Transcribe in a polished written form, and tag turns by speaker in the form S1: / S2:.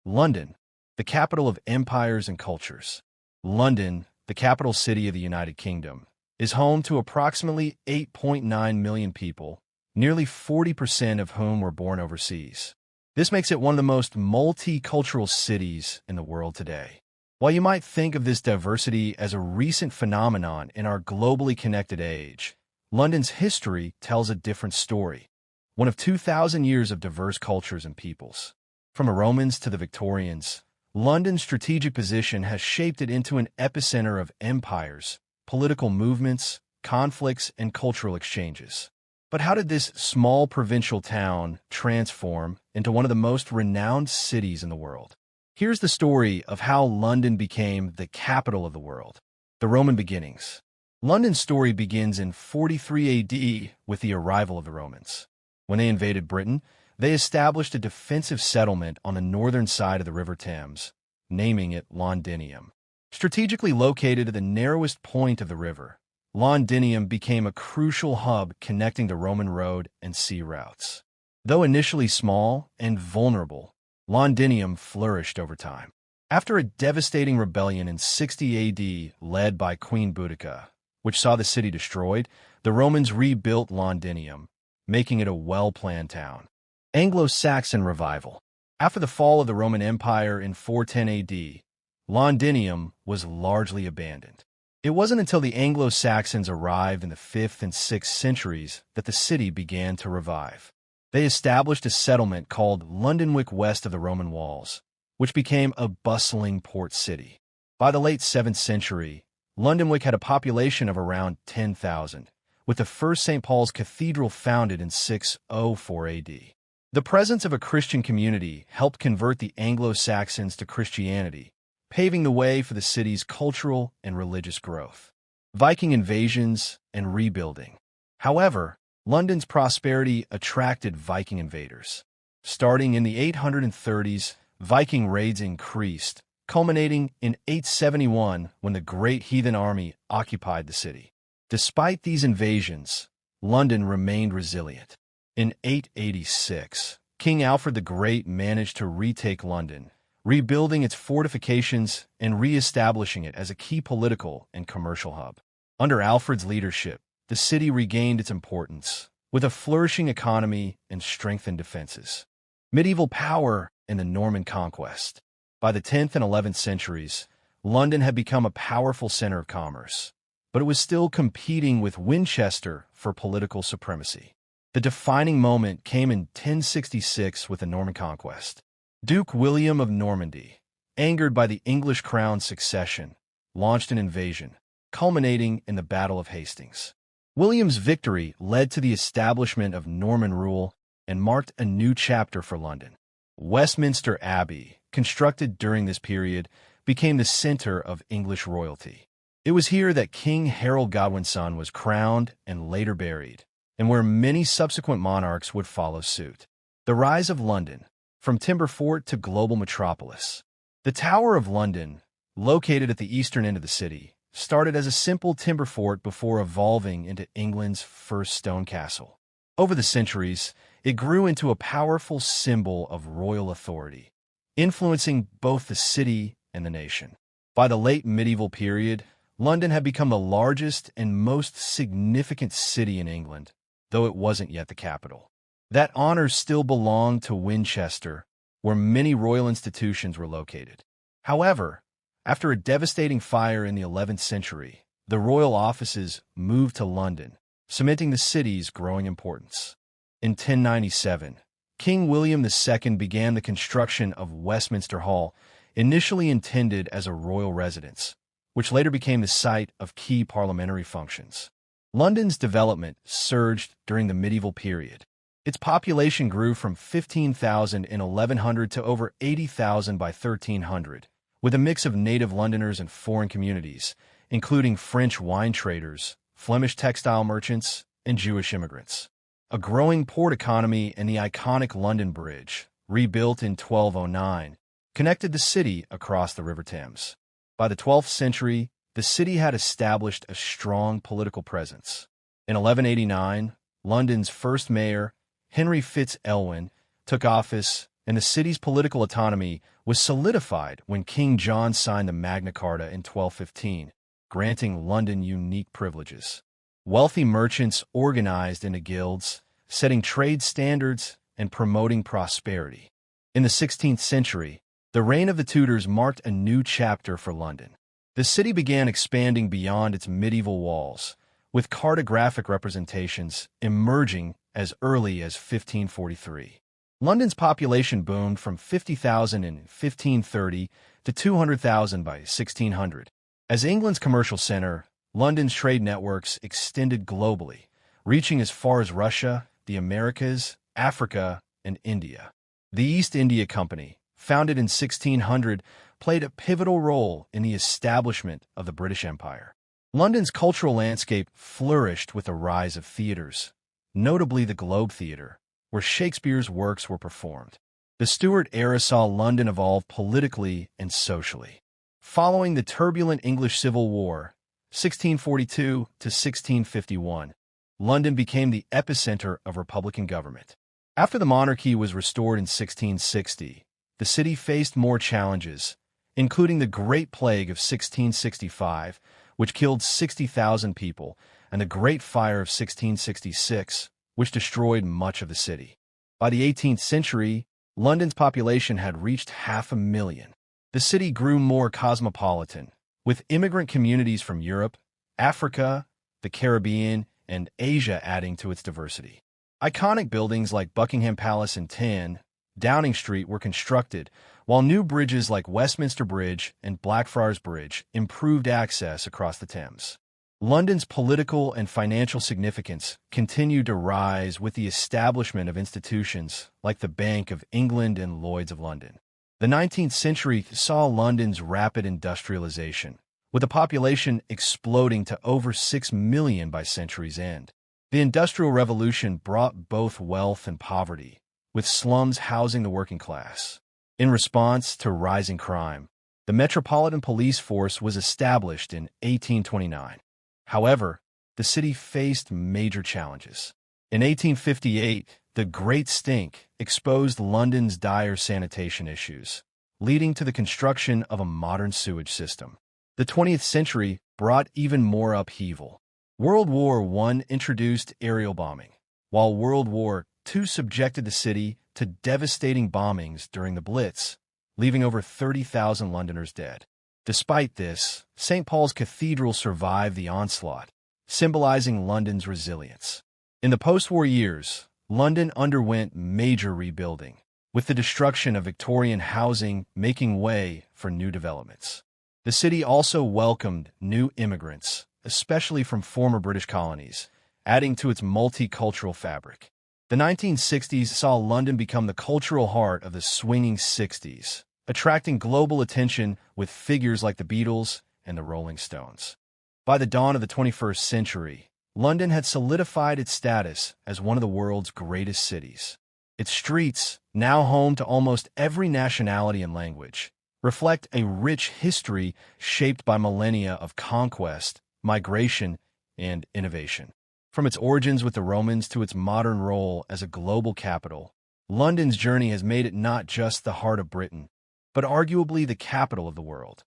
S1: London, the capital of empires and cultures. London, the capital city of the United Kingdom, is home to approximately 8.9 million people, nearly 40% of whom were born overseas. This makes it one of the most multicultural cities in the world today. While you might think of this diversity as a recent phenomenon in our globally connected age, London's history tells a different story, one of 2,000 years of diverse cultures and peoples. From the Romans to the Victorians, London's strategic position has shaped it into an epicenter of empires, political movements, conflicts, and cultural exchanges. But how did this small provincial town transform into one of the most renowned cities in the world? Here's the story of how London became the capital of the world. The Roman beginnings. London's story begins in 43 AD with the arrival of the Romans. When they invaded Britain, they established a defensive settlement on the northern side of the River Thames, naming it Londinium. Strategically located at the narrowest point of the river, Londinium became a crucial hub connecting the Roman road and sea routes. Though initially small and vulnerable, Londinium flourished over time. After a devastating rebellion in 60 AD led by Queen Boudica, which saw the city destroyed, the Romans rebuilt Londinium, making it a well-planned town. Anglo-Saxon revival. After the fall of the Roman Empire in 410 AD, Londinium was largely abandoned. It wasn't until the Anglo-Saxons arrived in the 5th and 6th centuries that the city began to revive. They established a settlement called Londonwick west of the Roman walls, which became a bustling port city. By the late 7th century, Londonwick had a population of around 10,000, with the first St. Paul's Cathedral founded in 604 AD. The presence of a Christian community helped convert the Anglo-Saxons to Christianity, paving the way for the city's cultural and religious growth. Viking invasions and rebuilding. However, London's prosperity attracted Viking invaders. Starting in the 830s, Viking raids increased, culminating in 871 when the Great Heathen Army occupied the city. Despite these invasions, London remained resilient. In 886, King Alfred the Great managed to retake London, rebuilding its fortifications and re-establishing it as a key political and commercial hub. Under Alfred's leadership, the city regained its importance, with a flourishing economy and strengthened defenses. Medieval power and the Norman conquest. By the 10th and 11th centuries, London had become a powerful center of commerce, but it was still competing with Winchester for political supremacy. The defining moment came in 1066 with the Norman conquest. Duke William of Normandy, angered by the English crown's succession, launched an invasion, culminating in the Battle of Hastings. William's victory led to the establishment of Norman rule and marked a new chapter for London. Westminster Abbey, constructed during this period, became the center of English royalty. It was here that King Harold Godwin's son was crowned and later buried, and where many subsequent monarchs would follow suit. The rise of London, from timber fort to global metropolis. The Tower of London, located at the eastern end of the city, started as a simple timber fort before evolving into England's first stone castle. Over the centuries, it grew into a powerful symbol of royal authority, influencing both the city and the nation. By the late medieval period, London had become the largest and most significant city in England, though it wasn't yet the capital. That honor still belonged to Winchester, where many royal institutions were located. However, after a devastating fire in the 11th century, the royal offices moved to London, cementing the city's growing importance. In 1097, King William II began the construction of Westminster Hall, initially intended as a royal residence, which later became the site of key parliamentary functions. London's development surged during the medieval period. Its population grew from 15,000 in 1100 to over 80,000 by 1300, with a mix of native Londoners and foreign communities, including French wine traders, Flemish textile merchants, and Jewish immigrants. A growing port economy and the iconic London Bridge, rebuilt in 1209, connected the city across the River Thames. By the 12th century, the city had established a strong political presence. In 1189, London's first mayor, Henry Fitz-Elwin, took office and the city's political autonomy was solidified when King John signed the Magna Carta in 1215, granting London unique privileges. Wealthy merchants organized into guilds, setting trade standards and promoting prosperity. In the 16th century, the reign of the Tudors marked a new chapter for London. The city began expanding beyond its medieval walls, with cartographic representations emerging as early as 1543. London's population boomed from 50,000 in 1530 to 200,000 by 1600. As England's commercial center, London's trade networks extended globally, reaching as far as Russia, the Americas, Africa, and India. The East India Company, founded in 1600, played a pivotal role in the establishment of the British Empire. London's cultural landscape flourished with the rise of theaters, notably the Globe Theatre, where Shakespeare's works were performed. The Stuart era saw London evolve politically and socially. Following the turbulent English Civil War, 1642 to 1651, London became the epicenter of Republican government. After the monarchy was restored in 1660, the city faced more challenges, including the Great Plague of 1665, which killed 60,000 people, and the Great Fire of 1666, which destroyed much of the city. By the 18th century, London's population had reached 500,000. The city grew more cosmopolitan, with immigrant communities from Europe, Africa, the Caribbean, and Asia adding to its diversity. Iconic buildings like Buckingham Palace and 10 Downing Street were constructed, while new bridges like Westminster Bridge and Blackfriars Bridge improved access across the Thames. London's political and financial significance continued to rise with the establishment of institutions like the Bank of England and Lloyd's of London. The 19th century saw London's rapid industrialization, with the population exploding to over 6 million by century's end. The Industrial Revolution brought both wealth and poverty, with slums housing the working class. In response to rising crime, the Metropolitan Police Force was established in 1829. However, the city faced major challenges. In 1858, the Great Stink exposed London's dire sanitation issues, leading to the construction of a modern sewage system. The 20th century brought even more upheaval. World War I introduced aerial bombing, while World War II subjected the city to devastating bombings during the Blitz, leaving over 30,000 Londoners dead. Despite this, St. Paul's Cathedral survived the onslaught, symbolizing London's resilience. In the post-war years, London underwent major rebuilding, with the destruction of Victorian housing making way for new developments. The city also welcomed new immigrants, especially from former British colonies, adding to its multicultural fabric. The 1960s saw London become the cultural heart of the swinging 60s, attracting global attention with figures like the Beatles and the Rolling Stones. By the dawn of the 21st century, London had solidified its status as one of the world's greatest cities. Its streets, now home to almost every nationality and language, reflect a rich history shaped by millennia of conquest, migration, and innovation. From its origins with the Romans to its modern role as a global capital, London's journey has made it not just the heart of Britain, but arguably the capital of the world.